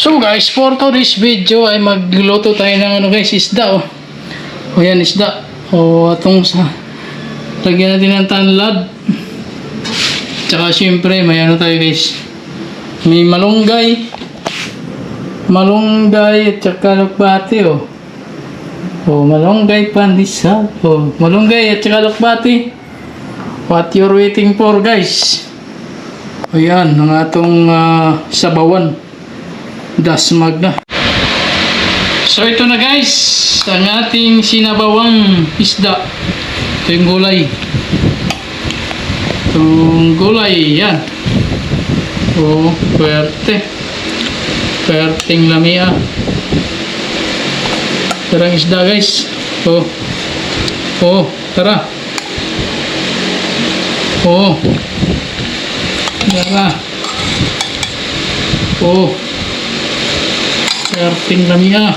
So guys, for today's video ay magluto tayo ng ano guys, isda oh. O yan isda. O atong sa lagyan natin ng tanlad. Tsaka syempre may ano tayo guys. May malunggay. Malunggay at tsaka lukbati oh. O malunggay pandesal. O malunggay at tsaka lukbati. What you're waiting for guys? O yan, ang atong sabawan. Dasmag na. So ito na guys, ang ating sinabawang isda. Ito yung gulay. Itong gulay, yan. O, puwerte. Puwerteng lamia. Tarang isda guys. O, tara. O. Tara. O. Puwerteng lamia.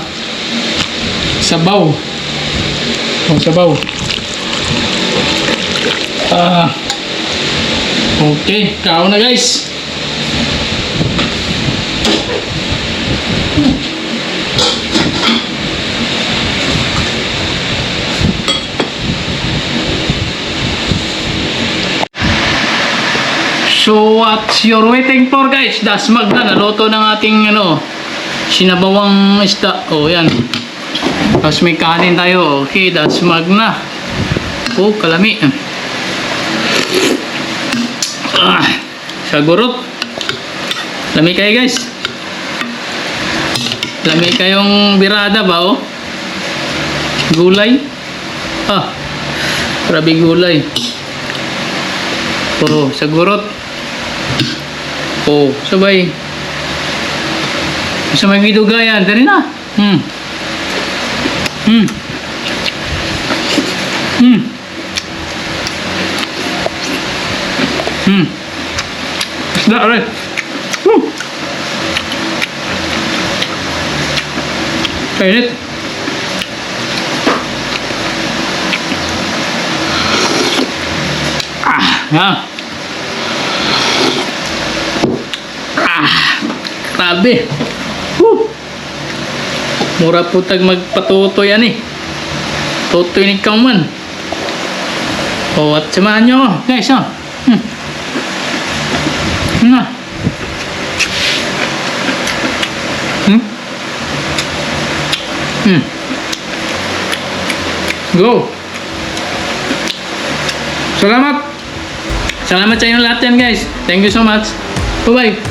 Sabaw. O, sabaw. Okay, kao na guys. So what you're waiting for guys? Dasmag na, naluto ng ating sinabawang isda. O yan. Tapos may kanin tayo. Okay, dasmag na. O, kalami. Sa gurot. Lami kayo guys. Lami kayong birada ba oh? Gulay. Grabe gulay. Oh, sa gurot. Oh, sabay. Sa may bidugayan, dari na. Isda rin. Kainit. Grabe. Mura po tag magpatuto yan eh. Tutoy ni Kauman. O at samahan nyo guys oh. Go. Salamat. Salamat sa inyo lahat yan guys. Thank you so much. Bye bye.